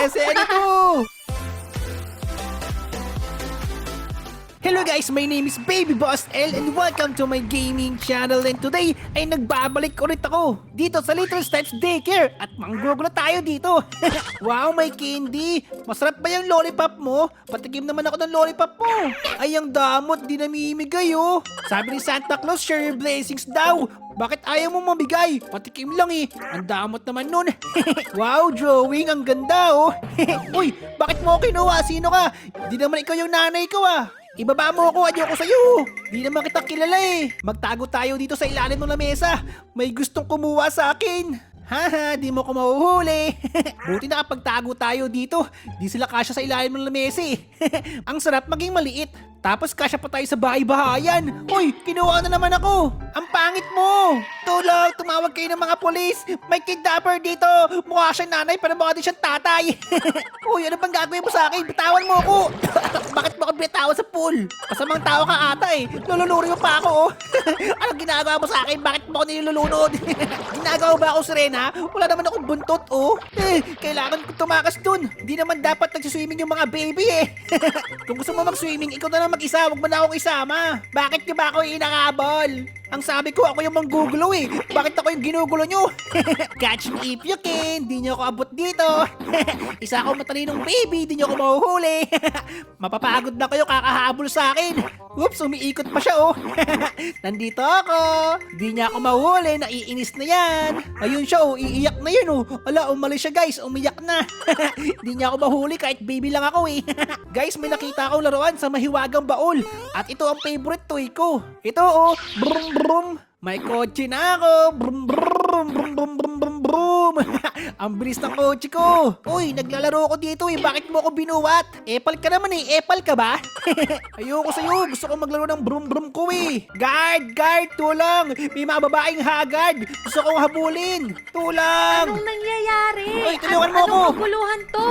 Senator! Hello guys, my name is Baby Boss L and welcome to my gaming channel, and today ay nagbabalik ulit ako dito sa Little Steps Daycare at mangrove na tayo dito. Wow, may candy! Masarap ba yung lollipop mo? Patikim naman ako ng lollipop mo. Ay, ang damot, di namimigay oh. Sabi ni Santa Claus, share your blessings daw. Bakit ayaw mo mamigay? Patikim lang eh. Ang damot naman nun. Wow, drawing. Ang ganda oh. Uy, bakit mo ako kinuha? Sino ka? Di naman ikaw yung nanay ko ah. Ibaba mo ako, ayoko sa'yo. Di naman kita kilala eh. Magtago tayo dito sa ilalim ng lamesa. May gustong kumuha sa akin. Haha, di mo ko mahuhuli. Buti nakapagtago tayo dito. Di sila kasya sa ilalim ng lamesa eh. Ang sarap maging maliit. Tapos kasya pa tayo sa bahay-bahayan. Uy, kinuha na naman ako. Ang pangit mo. Tulong, tumawag kayo ng mga polis. May kidnapper dito. Mukha siyang nanay pero mukha din siyang tatay. Uy, ano bang gagawin mo sa akin? Bitawan mo ako. Bakit mo ako bitawan sa pool? Kasamang tao ka ata eh. Lulunuri mo pa ako oh. Anong ginagawa mo sa akin? Bakit mo ako nilulunod? Ginagawa ba ako sirena? Wala naman akong buntot oh. Kailangan ko tumakas dun. Di naman dapat nagsiswimming yung mga baby eh. Kung gusto mo mag-swimming, ikaw na lang mag-isa. Huwag mo na akong isama. Bakit niyo ba ako inakabol? Ang sabi ko, ako yung manggugulo eh. Bakit ako yung ginugulo nyo? Catch me if you can. Di nyo ako abot dito. Isa akong matalinong baby. Di nyo ako mahuhuli. Mapapagod na kayo kakahabol sa akin. Oops, umiikot pa siya oh. Nandito ako. Di niya ako mahuhuli. Naiinis na yan. Ayun siya oh. Iiyak na yun oh. Ala, umalis siya guys. Umiyak na. Di niya ako mahuli kahit baby lang ako eh. Guys, may nakita akong laruan sa mahiwagang baul. At ito ang favorite toy ko. Ito oh. Brum brum. May kotse na ako. Brum brum brum brum brum brum brum. Ang bilis ng kotse ko. Uy, naglalaro ako dito eh. Bakit mo ako binuwat? Epal ka naman eh. Epal ka ba? Ayoko sa'yo. Gusto ko maglaro ng brum brum ko eh. Guard! Guard! Tulong! May mga babaeng hagard. Gusto kong habulin. Tulong! Anong nangyayari? Uy, tulungan mo ako. Anong kaguluhan to?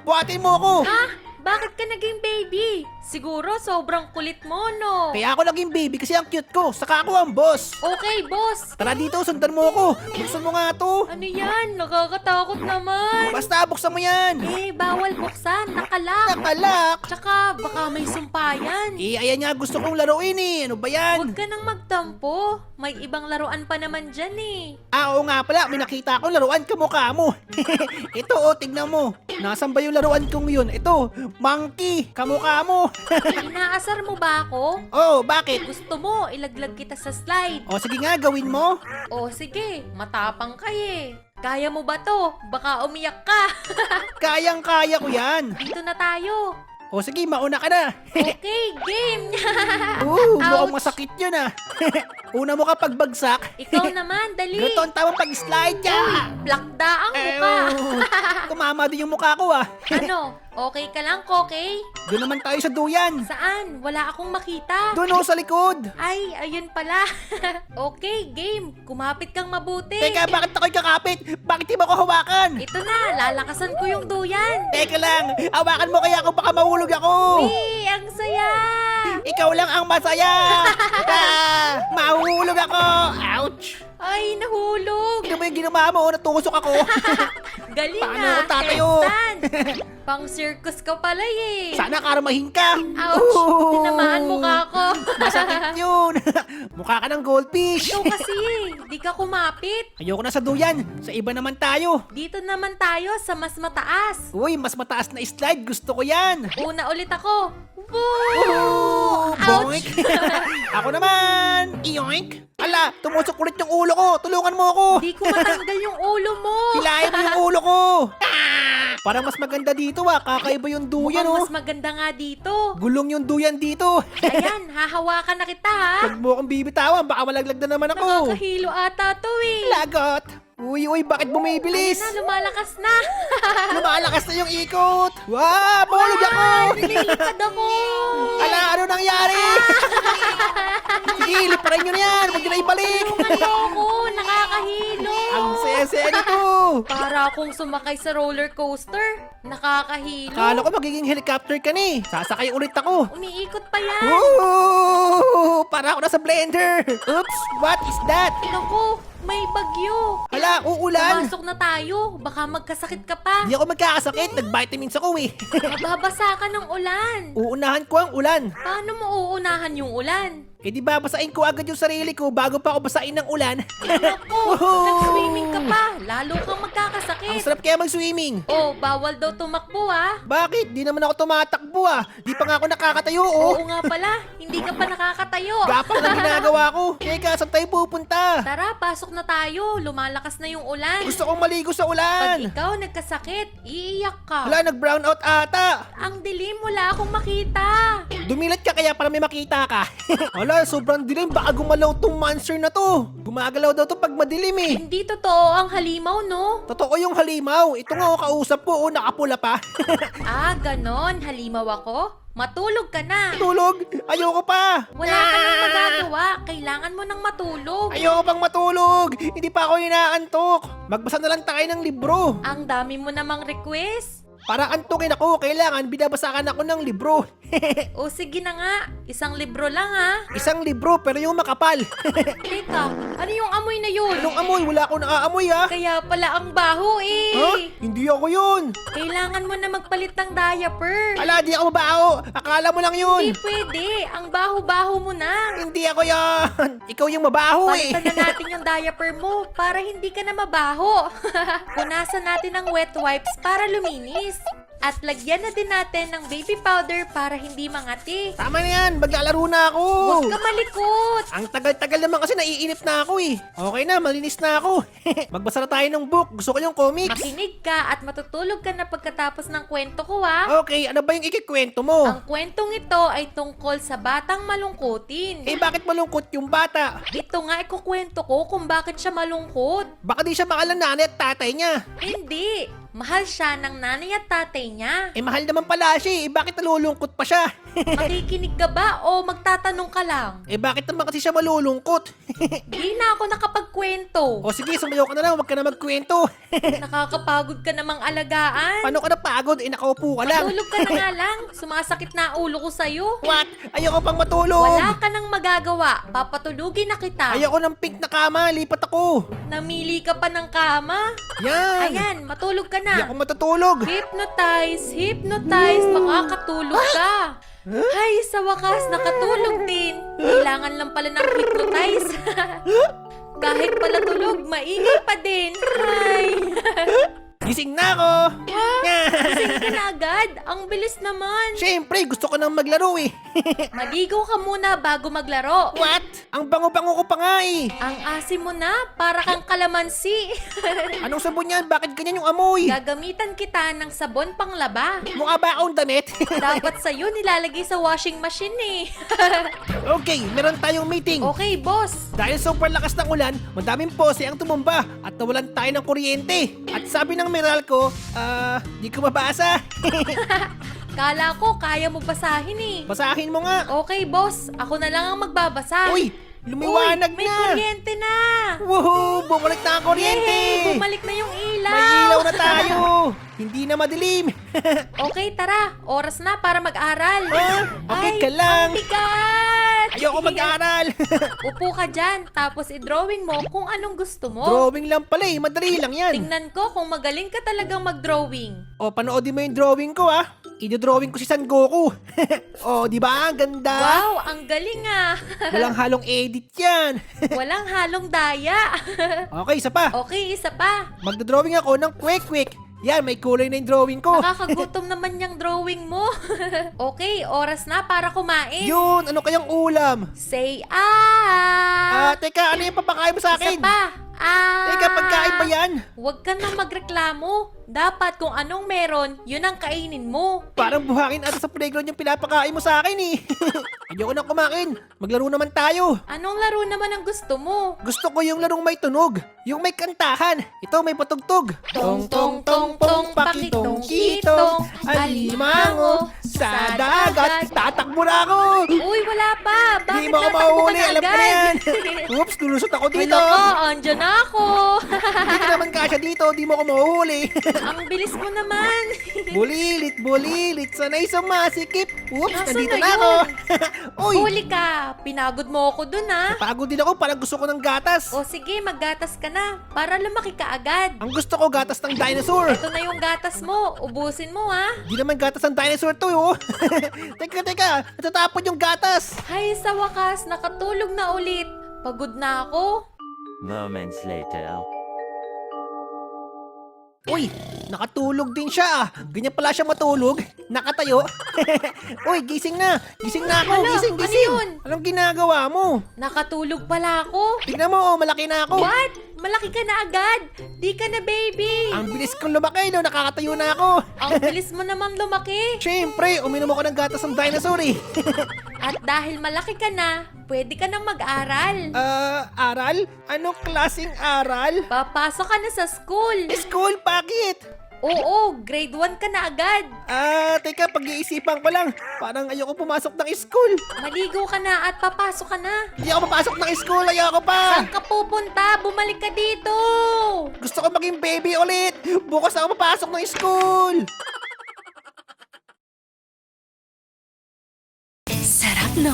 Buhatin mo ako. Ha? Bakit ka naging baby? Siguro sobrang kulit mo, no? Kaya ako naging baby kasi ang cute ko. Saka ako ang boss. Okay, boss. Tara dito, sundan mo ako. Buksan mo nga to. Ano yan? Nakakatakot naman. Basta buksan mo yan. Bawal buksan. Nakalak. Nakalak. Tsaka, baka may sumpayan. Ayan nga gusto kong laruin eh. Ano ba yan? Huwag ka nang magtampo. May ibang laruan pa naman dyan eh. Oo nga pala, may nakita akong laruan kamukha mo. Ito oh, tignan mo. Nasaan ba yung laruan kong yun? Ito, monkey, kamukha mo. Inaasar mo ba ako? Oh, bakit? Gusto mo, ilaglag kita sa slide. O sige nga, gawin mo. O sige, matapang ka eh. Kaya mo ba to? Baka umiyak ka. Kayang-kaya ko yan. Dito na tayo. O sige, mauna ka na. Okay, game! Mukhang Ouch. masakit yun ah. Una mo kapag bagsak. Ikaw naman, dali. Ganito ang tawang pag-slide ya. Plakda ang mukha. Tumama din yung mukha ko ah. Ano? Okay ka lang, Kokey? Doon naman tayo sa duyan. Saan? Wala akong makita. Doon oh, sa likod. Ay, ayun pala. Okay, game. Kumapit kang mabuti. Teka, bakit ako'y kakapit? Bakit di mo ko hawakan? Ito na, lalakasan ko yung duyan. Teka lang, hawakan mo kaya ako baka mahulog ako. Ang saya! Ikaw lang ang masaya. Mahulog ako. Ouch. Ay, nahulog. Ano ba yung ginawa mo? Natusok ako. Galing Paano ah, ako tatayo? handstand. Pang circus ka pala eh. Sana karmahin ka. Ouch! Tinamaan mukha ko. Masakit yun. Mukha ka ng goldfish. Ikaw kasi, di ka kumapit. Ayoko na sa duyan. Sa iba naman tayo. Dito naman tayo sa mas mataas. Uy, mas mataas na slide. Gusto ko yan. Una ulit ako. Woo! Oh, boink. Ako naman. Ioink. Ala, tumusok ulit yung ulo ko. Tulungan mo ako. Di ko matanggal yung ulo mo. Hilahin mo yung ulo ko. Parang mas maganda dito ah. Kakaiba yung duyan Mukhang oh. mas maganda nga dito. Gulong yung duyan dito. Ayan, hahawakan na kita ha. Huwag mo akong bibitawan. Baka malaglag na naman ako. Nakakahilo ata to eh. Lagot. Uy, bakit bumibilis? Ayan na, lumalakas na. Lumalakas na yung ikot. Wow, mahulog ako. Nililipad ako. Ala, ano nangyari? Sige, liparin nyo na yan. Huwag nyo na ibalik. Tulungan mo ako, nakakahilo. Ang saya-saya nito! Para akong sumakay sa roller coaster. Nakakahilo. Akala ko magiging helicopter ka ni. Sasakay ulit ako. Umiikot pa yan. Woo! Para ako nasa blender! Oops! What is that? Naku, may bagyo. Hala, uulan! Pumasok na tayo. Baka magkasakit ka pa. Hindi ako magkakasakit. Nag-vitamins ako eh. Mababasa ka ng ulan. Uunahan ko ang ulan. Paano mo uunahan yung ulan? Eh di ba basain ko agad yung sarili ko bago pa ako basain ng ulan? Naku, Woohoo! nag-swimming ka pa. Lalo kang Ang magkakasakit. sarap kaya mag-swimming. Oh, bawal daw tumakbo ah. Bakit? Di naman ako tumatakbo ah. Di pa nga ako nakakatayo oh. Oo nga pala, hindi ka pa nakakatayo. Gapak na ginagawa ko. Teka, saan tayo pupunta? Tara, pasok na tayo. Lumalakas na yung ulan. Gusto kong maligo sa Pag ulan. ikaw nagkasakit, iiyak ka. Hala, nag-brown out ata. Ang dilim, wala akong makita. Dumilat ka kaya para may makita ka. Hala, sobrang dilim. Baka gumalaw tong monster na to. Gumagalaw daw to pag madilim eh. Hindi totoo ang halimaw, no? Totoo yung halimaw. Ito nga, kausap ko. Oh, nakapula pa. Ah, ganon. Halimaw ako? Matulog ka na. Tulog? Ayoko pa. Wala ka nang magagawa. Kailangan mo nang matulog. Ayoko pang matulog. Hindi pa ako inaantok. Magbasa na lang tayo ng libro. Ang dami mo namang request. Para antukin ako, kailangan binabasakan ako ng libro. O sige na nga, isang libro lang ha. Isang libro pero yung makapal. Teka, ano yung amoy na yun? Anong amoy? Wala akong naaamoy ha. Kaya pala ang baho eh. Ha? Hindi ako yun. Kailangan mo na magpalit ng diaper. Ala, di ako mabaho. Akala mo lang yun. Hindi pwede. Ang baho-baho mo na. Hindi ako yan. Ikaw yung mabaho eh. Palitan na natin yung diaper mo para hindi ka na mabaho. Punasan natin ng wet wipes para luminis. At lagyan na din natin ng baby powder para hindi mangati. Tama na yan. Maglalaro na ako. Huwag ka malikot. Ang tagal-tagal naman kasi naiinip na ako eh. Okay na, malinis na ako. Magbasa na tayo ng book. Gusto ko yung comics. Makinig ka at matutulog ka na pagkatapos ng kwento ko ha. Okay, ano ba yung ikikwento mo? Ang kwentong ito ay tungkol sa batang malungkutin. Eh bakit malungkot yung bata? Ito nga ikukwento ko kung bakit siya malungkot. Baka di siya mahal ng nanay at tatay niya. Hindi. Mahal siya ng nanay at tatay niya. Eh mahal naman pala siya eh. Bakit nalulungkot pa siya? Makikinig ka ba o magtatanong ka lang? Eh bakit naman kasi siya malulungkot? Di na ako nakapagkwento. O sige, sumayaw ka na lang. Huwag ka na magkwento. Nakakapagod ka namang alagaan. Paano ka napagod? Eh nakaupo ka lang. Matulog ka na nga lang. Sumasakit na ang ulo ko sa'yo. What? Ayoko pang matulog. Wala ka nang magagawa. Papatulugin na kita. Ayoko ng pink na kama. Lipat ako. Namili ka pa ng kama. Yan. Ayan, matulog ka Hindi na. ako matutulog. Hypnotize, hypnotize, makakatulog ka. Ay, sa wakas, nakatulog din. Kailangan lang pala ng hypnotize. Kahit pala tulog, maingay pa din. Ay. Gising na ako. Gising ka na agad. Ang bilis naman. Siyempre, gusto ko nang maglaro eh. Maligo ka muna bago maglaro. What? Ang bango-bango ko pa nga eh. Ang asim mo na, para kang kalamansi. Anong sabon yan? Bakit ganyan yung amoy? Gagamitan kita ng sabon panglaba. Mukha ba akong damit? Dapat sa'yo nilalagay sa washing machine eh. Okay, meron tayong meeting. Okay, boss. Dahil super lakas ng ulan, madaming pose ang tumumba at nawalan tayo ng kuryente. At sabi ng Meralco, di ko mabasa. Kala ko kaya mo basahin eh. Basahin mo nga. Okay, boss. Ako na lang ang magbabasa. Uy, lumiwanag may na. kuryente na. Woohoo, bumalik na ang kuryente. Yay! Bumalik na yung ilaw. May ilaw na tayo. Hindi na madilim. Okay, tara. Oras na para mag-aral. Okay Ay, ka lang. ang bigat. Ayoko mag-aral. Upo ka dyan, tapos i-drawing mo kung anong gusto mo. Drawing lang pala eh, madali lang yan. Tingnan ko kung magaling ka talagang mag-drawing. O, panoodin mo yung drawing ko ah. I-drawing ko si San Goku. O, di ba? Ang ganda. Wow, ang galing ah. Walang halong edit yan. Walang halong daya. Okay, isa pa. Okay, isa pa. Magdodrawing ako ng quick. Yan, may kulay na yung drawing ko. Nakakagutom naman yung drawing mo. Okay, oras na para kumain. Yun, ano kayang ulam? Say Teka, ano yung papakain mo sa Isa akin? pa. Teka, pagkain ba yan? Huwag ka nang magreklamo. Dapat kung anong meron, yun ang kainin mo. Parang buhangin ata sa playground yung pinapakain mo sa akin eh. Ayoko na kumain. Maglaro naman tayo. Anong laro naman ang gusto mo? Gusto ko yung larong may tunog. Yung may kantahan. Ito may patugtog. Tong tong tong tong pakitong kitong alimango sa dagat. Tatakbo na ako. Uy, wala pa. Hindi Bakit mo ako tatakbo mahuli. na Alam ko na yan. agad. Oops, lulusot ako Ay dito. nako, andyan na ako. Hindi ka naman kasya dito. Di mo ako mahuhuli. Ang bilis mo naman. Bulilit. Sanay sumasikip. Oops, Nasaan nandito na na ako. Uy, Huli ka. Pinagod mo ako dun ha. pagod din ako. Parang gusto ko ng gatas. O sige, maggatas ka na. Para lumaki ka agad. Ang gusto ko, gatas ng dinosaur. Ito na yung gatas mo. Ubusin mo ha. Di naman gatas ng dinosaur to, oh. Teka. Natatapon yung gatas. Hay, sa wakas, nakatulog na ulit. Pagod na ako. Moments later. Uy, nakatulog din siya. Ganyan pala siya matulog. Nakatayo. Uy, gising na. Gising na ako. Hala, Gising. ano yun? Anong ginagawa mo? Nakatulog pala ako. Tignan mo, oh, malaki na ako. What? Malaki ka na agad. Di ka na baby. Ang bilis kong lumaki, no? Nakakatayo na ako. Ang bilis mo naman lumaki. Siyempre, uminom ako ng gatas ng dinosaur eh. At dahil malaki ka na, pwede ka na mag-aral. Aral? Anong klaseng aral? Papasok ka na sa school. School, bakit? Oo, grade 1 ka na agad. Teka, pag-iisipan ko lang. Parang ayoko pumasok ng school. Maligo ka na at papasok ka na. Hindi ako papasok ng school, ayoko pa. Saan ka pupunta? Bumalik ka dito. Gusto ko maging baby ulit. Bukas ako papasok ng school. Sarap no?